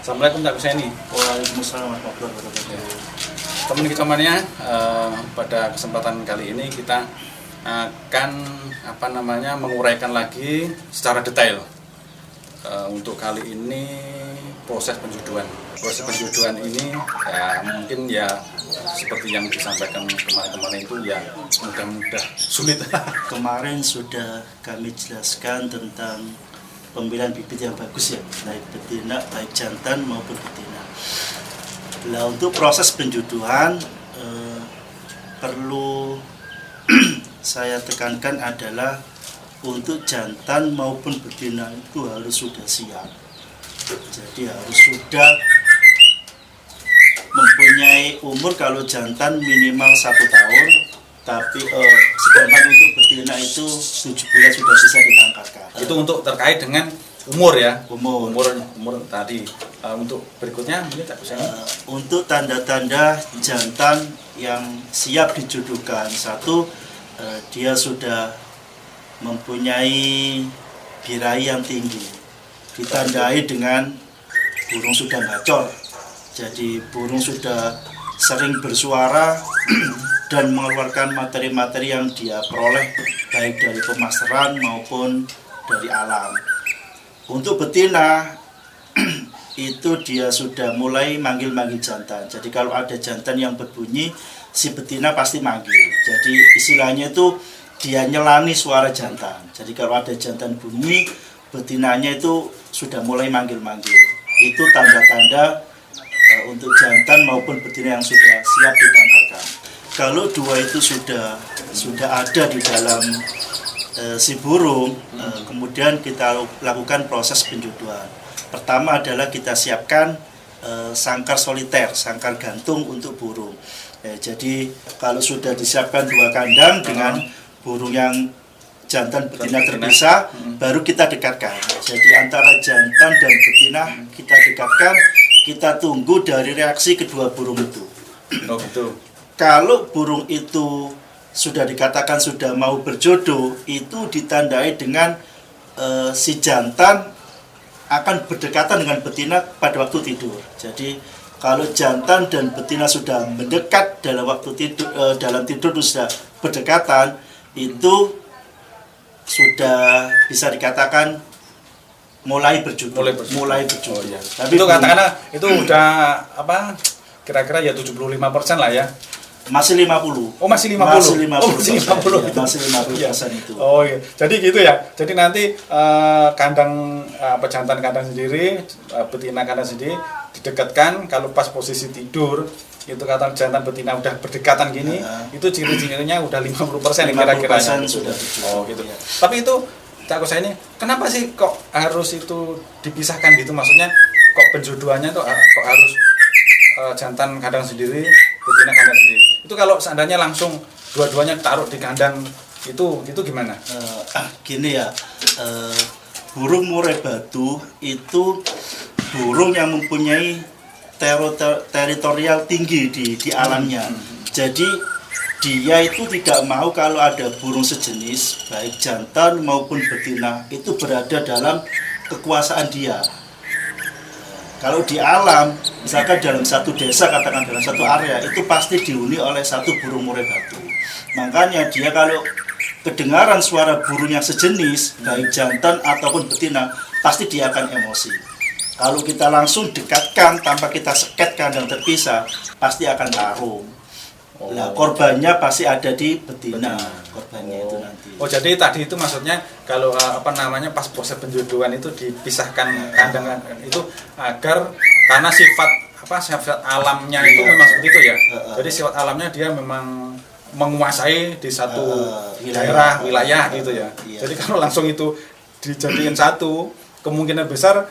Assalamualaikum Cak Husaini. Waalaikumsalam warahmatullahi wabarakatuh. Teman kecomannya, pada kesempatan kali ini kita akan menguraikan lagi secara detail untuk kali ini proses penjodohan. Proses penjodohan ini ya mungkin ya seperti yang disampaikan kemarin-kemarin itu ya mudah-mudah sulit. Kemarin sudah kami jelaskan tentang pemilihan bibit yang bagus ya, baik betina, baik jantan maupun betina. Nah, untuk proses penjodohan perlu saya tekankan adalah untuk jantan maupun betina itu harus sudah siap. Jadi harus sudah mempunyai umur, kalau jantan minimal 1 tahun, tapi sedangkan untuk betina itu 7 bulan sudah bisa ditangkapkan. Itu untuk terkait dengan umur ya. Umur tadi. Untuk berikutnya mungkin Cak Husaini. Untuk tanda-tanda jantan yang siap dijodohkan, satu, dia sudah mempunyai birahi yang tinggi, ditandai dengan burung sudah ngacor. Jadi burung sudah sering bersuara dan mengeluarkan materi-materi yang dia peroleh baik dari pemasaran maupun dari alam. Untuk betina itu dia sudah mulai manggil-manggil jantan. Jadi kalau ada jantan yang berbunyi, si betina pasti manggil. Jadi istilahnya itu dia nyelani suara jantan. Jadi kalau ada jantan bunyi, betinanya itu sudah mulai manggil-manggil. Itu tanda-tanda untuk jantan maupun betina yang sudah siap ditangkapkan. Kalau dua itu sudah ada di dalam si burung, kemudian kita lakukan proses penjodohan. Pertama adalah kita siapkan sangkar soliter, sangkar gantung untuk burung. Jadi kalau sudah disiapkan 2 kandang dengan burung yang jantan betina terpisah, baru kita dekatkan. Jadi antara jantan dan betina kita dekatkan, kita tunggu dari reaksi kedua burung itu. Oh gitu. Kalau burung itu sudah dikatakan sudah mau berjodoh, itu ditandai dengan si jantan akan berdekatan dengan betina pada waktu tidur. Jadi kalau jantan dan betina sudah mendekat dalam waktu tidur, dalam tidur sudah berdekatan, itu sudah bisa dikatakan mulai berjodoh. Oh, iya. Tapi itu katakanlah itu udah kira-kira ya 75% lah ya. Masih 50. Oh, masih 50. Masih 50. Oh, masih 50. Ya, masih 50% itu. Oh iya. Jadi gitu ya. Jadi nanti kandang pejantan kandang sendiri, betina kandang sendiri didekatkan. Kalau pas posisi tidur itu kata jantan betina udah berdekatan gini, itu ciri-cirinya udah 50% kira-kira. Sudah. Oh gitu. Ya. Tapi itu Cak Husaini, kenapa sih kok harus itu dipisahkan gitu? Maksudnya kok penjodohannya tuh kok harus jantan kandang sendiri, betina kandang sendiri? Itu kalau seandainya langsung dua-duanya taruh di kandang itu gimana? Gini ya, burung murai batu itu burung yang mempunyai teritorial tinggi di alamnya. Jadi dia itu tidak mau kalau ada burung sejenis, baik jantan maupun betina, itu berada dalam kekuasaan dia. Kalau di alam, misalkan dalam satu desa, katakan dalam satu area, itu pasti dihuni oleh satu burung murai batu. Makanya dia kalau kedengaran suara burung yang sejenis, baik jantan ataupun betina, pasti dia akan emosi. Kalau kita langsung dekatkan tanpa kita seket kandang terpisah, pasti akan tarung. Nah, korbannya pasti ada di betina. Korbannya itu nanti. Oh, jadi tadi itu maksudnya kalau pas proses penjodohan itu dipisahkan kandang itu agar karena sifat alamnya itu memang seperti itu ya. Jadi sifat alamnya dia memang menguasai di satu wilayah gitu ya. Iya. Jadi kalau langsung itu dijadiin satu, kemungkinan besar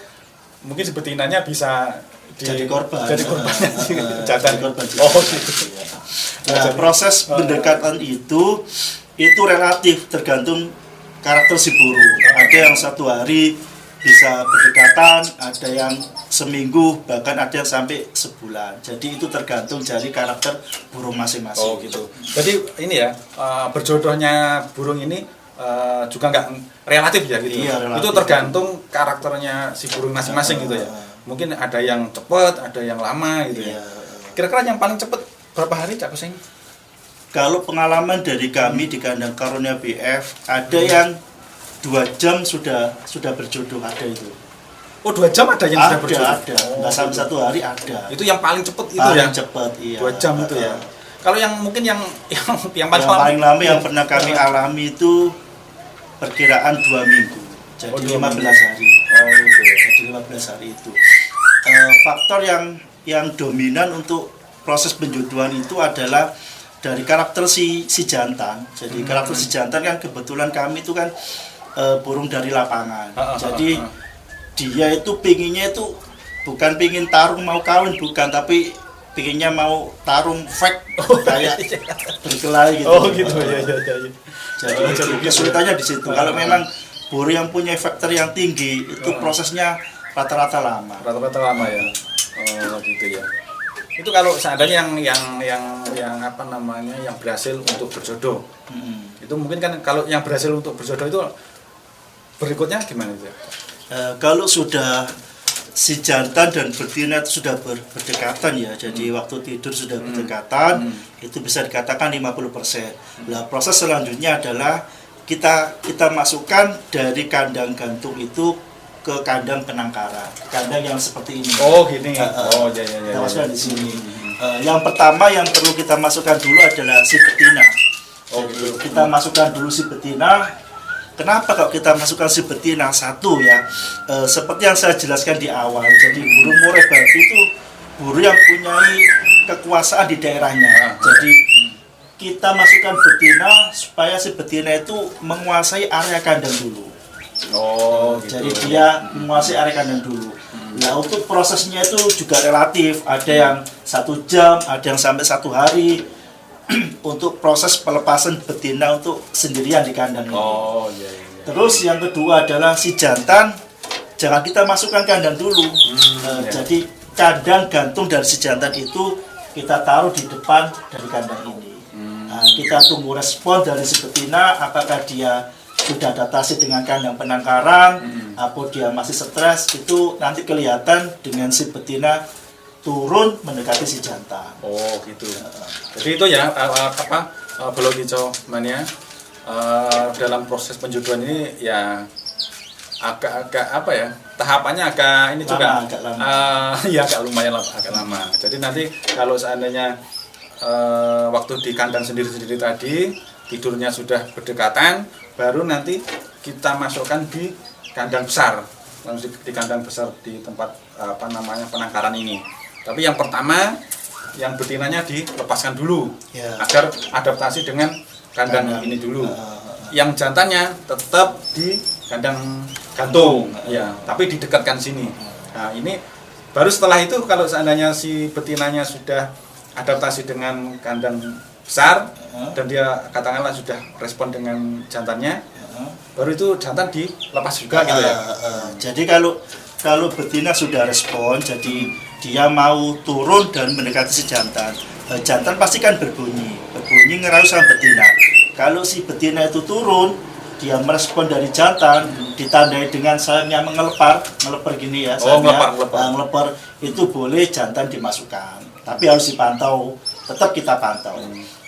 mungkin si betinanya bisa jadi korban. Jantan. Oh gitu. Nah, proses pendekatan itu relatif tergantung karakter si burung. Ada yang 1 hari bisa berdekatan, ada yang seminggu, bahkan ada yang sampai sebulan. Jadi itu tergantung dari karakter burung masing-masing. Oh gitu. Jadi ini ya, berjodohnya burung ini juga nggak relatif ya gitu. Iya, relatif. Itu tergantung karakternya si burung masing-masing gitu ya. mungkin ada yang cepat, ada yang lama gitu ya. Kira-kira yang paling cepat berapa hari Cak Kusing? Kalau pengalaman dari kami di kandang Karunia BF, ada yang 2 jam sudah berjodoh, ada itu. Oh 2 jam ada yang sudah berjodoh? Ada, nggak sampai 1 hari ada. Itu yang paling cepat itu paling ya? Cepat, iya. 2 jam itu ya? Kalau yang mungkin yang paling lama yang pernah kami alami itu perkiraan 2 minggu, jadi 15 hari. Gitu ya. Jadi 15 hari itu. Faktor yang dominan untuk proses penjodohan itu adalah dari karakter si jantan. Jadi karakter si jantan kan kebetulan kami itu kan burung dari lapangan. Jadi dia itu pinginnya itu bukan pingin tarung mau kawin, bukan, tapi pinginnya mau tarung fake kayak berkelahi gitu. Oh gitu ya. Jadi kesulitannya di situ. Kalau memang burung yang punya faktor yang tinggi itu prosesnya rata-rata lama. Rata-rata lama ya. Oh gitu ya. Itu kalau seandainya yang apa namanya yang berhasil untuk berjodoh. Itu mungkin kan kalau yang berhasil untuk berjodoh itu berikutnya gimana itu? Kalau sudah si jantan dan betina itu sudah berdekatan ya, jadi waktu tidur sudah berdekatan, itu bisa dikatakan 50%. Nah, proses selanjutnya adalah kita masukkan dari kandang gantung itu ke kandang penangkaran, kandang yang seperti ini. Oh gini. Ya. Kita masukkan di sini. Yang pertama yang perlu kita masukkan dulu adalah si betina. Oh gitu. Kita masukkan dulu si betina. Kenapa kalau kita masukkan si betina? Satu ya, seperti yang saya jelaskan di awal, jadi burung murai batu itu burung yang punya kekuasaan di daerahnya. Jadi kita masukkan betina supaya si betina itu menguasai area kandang dulu. Oh gitu. Jadi dia menguasai area kandang dulu. Nah, untuk prosesnya itu juga relatif, ada yang 1 jam, ada yang sampai 1 hari. Untuk proses pelepasan betina untuk sendirian di kandang ini. Oh iya. Terus yang kedua adalah si jantan, jangan kita masukkan kandang dulu. Jadi kandang gantung dari si jantan itu kita taruh di depan dari kandang ini. Nah, kita tunggu respon dari si betina, apakah dia sudah adaptasi dengan kandang penangkaran, atau dia masih stres, itu nanti kelihatan dengan si betina turun mendekati si jantan. Oh gitu. Jadi itu ya Bolo Kicau Mania dalam proses penjodohan ini ya agak apa ya, tahapannya agak ini juga agak lama. Ya agak lumayan agak lama. Jadi nanti kalau seandainya waktu di kandang sendiri-sendiri tadi tidurnya sudah berdekatan, baru nanti kita masukkan di kandang besar, langsung di kandang besar di tempat apa namanya penangkaran ini. Tapi yang pertama, yang betinanya dilepaskan dulu ya, agar adaptasi dengan kandang ini dulu. Yang jantannya tetap di kandang gantung, ya, tapi didekatkan sini. Nah ini baru setelah itu kalau seandainya si betinanya sudah adaptasi dengan kandang besar dan dia katakanlah sudah respon dengan jantannya, baru itu jantan dilepas juga gitu ya. Jadi kalau betina sudah respon, jadi dia mau turun dan mendekati si jantan. Jantan pasti kan berbunyi ngerayu sama betina. Kalau si betina itu turun, dia merespon dari jantan, ditandai dengan sayapnya ngelepar gini ya. Ngelepar itu boleh jantan dimasukkan. Tapi harus dipantau, tetap kita pantau.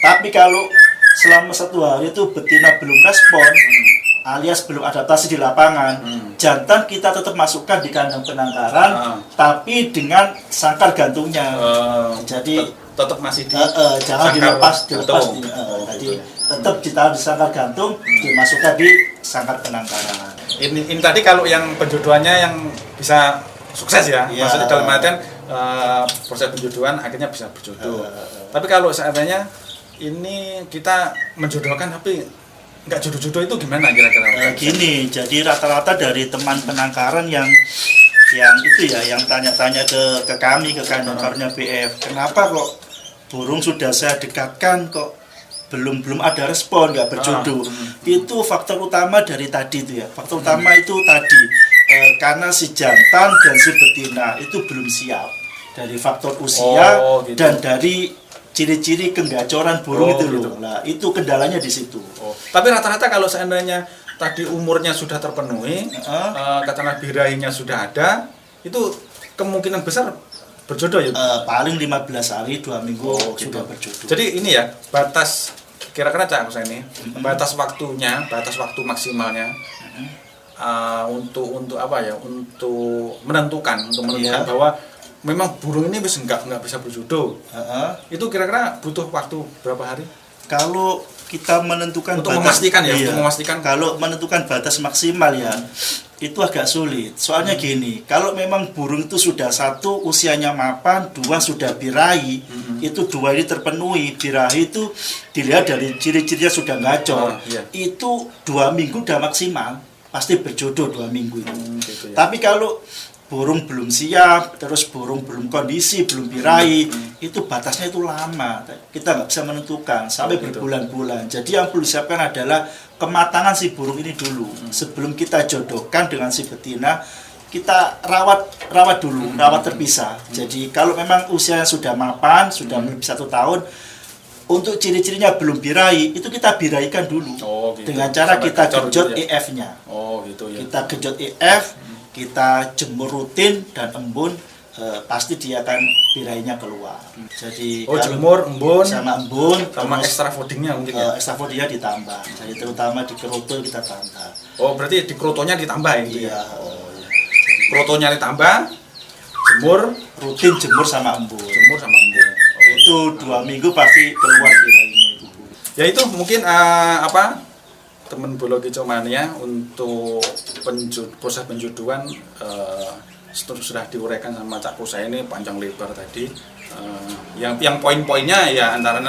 Tapi kalau selama 1 hari itu betina belum respon, alias belum adaptasi di lapangan, jantan kita tetap masukkan di kandang penangkaran, tapi dengan sangkar gantungnya. Jadi tetap masih jangan dilepas. Jadi tetap ditaruh di sangkar gantung, dimasukkan di sangkar penangkaran. Ini tadi kalau yang penjodohannya yang bisa sukses ya, maksudnya dalam artian proses penjodohan akhirnya bisa berjodoh. Tapi kalau seandainya ini kita menjodohkan tapi nggak jodoh-jodoh itu gimana kira-kira? Gini, jadi rata-rata dari teman penangkaran yang itu ya, yang tanya-tanya ke kami, ke kandang Karunia BF, kenapa kok burung sudah saya dekatkan kok belum ada respon, nggak berjodoh. Itu faktor utama dari tadi itu ya. Faktor utama itu tadi karena si jantan dan si betina itu belum siap dari faktor usia gitu. Dan dari ciri-ciri kenggacoran burung itu loh. Nah, itu kendalanya di situ. Tapi rata-rata kalau seandainya tadi umurnya sudah terpenuhi, katakanlah birahinya sudah ada, itu kemungkinan besar berjodoh ya? Paling 15 hari 2 minggu gitu. sudah berjodoh. Jadi ini ya batas kira-kira Cak Kusai ini batas waktunya, batas waktu maksimalnya untuk apa ya? Untuk menentukan bahwa memang burung ini nggak bisa berjodoh. Itu kira-kira butuh waktu berapa hari? Kalau kita menentukan untuk memastikan ya, untuk memastikan. Kalau menentukan batas maksimal ya, itu agak sulit. Soalnya gini, kalau memang burung itu sudah 1 usianya mapan, 2 sudah birahi, itu 2 ini terpenuhi. Birahi itu dilihat dari ciri-cirinya sudah ngacor. Itu 2 minggu udah maksimal, pasti berjodoh 2 minggu itu. Gitu ya. Tapi kalau burung belum siap, terus burung belum kondisi, belum birahi, itu batasnya itu lama. Kita nggak bisa menentukan sampai berbulan-bulan. Jadi yang perlu disiapkan adalah kematangan si burung ini dulu. Sebelum kita jodohkan dengan si betina, kita rawat dulu, rawat terpisah. Jadi kalau memang usianya sudah mapan, sudah lebih 1 tahun, untuk ciri-cirinya belum birahi, itu kita birahikan dulu. Gitu. Dengan cara sampai kita genjot gitu ya? EF-nya. Gitu ya. Kita genjot EF, kita jemur rutin dan embun, pasti dia akan birahinya keluar. Jadi jemur, embun, sama extra foodingnya mungkin ya? Extra foodingnya ditambah. Jadi terutama di keroto kita tambah. Berarti di kerotonya ditambah gitu ya? Kerotonya ditambah, jemur, rutin jemur sama embun. Itu 2 minggu pasti keluar birahinya itu. Ya itu mungkin teman Bolo Kicau Mania untuk proses penjodohan sudah diuraikan sama Cak Kusai ini panjang lebar tadi. Yang poin-poinnya ya antara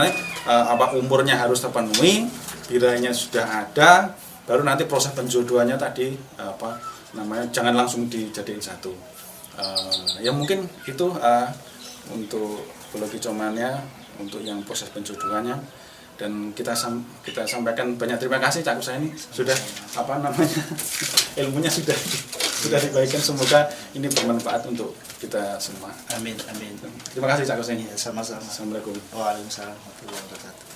umurnya harus terpenuhi, birahinya sudah ada, baru nanti proses penjodohannya tadi jangan langsung dijadiin satu. Ya mungkin itu untuk Bolo Kicau Mania untuk yang proses penjodohannya. Dan kita sampaikan banyak terima kasih Cak Kusai ini sudah ilmunya sudah dibagikan, semoga ini bermanfaat untuk kita semua. Amin. Terima kasih Cak Kusai. Sama-sama. Assalamualaikum. Waalaikumsalam warahmatullahi wabarakatuh.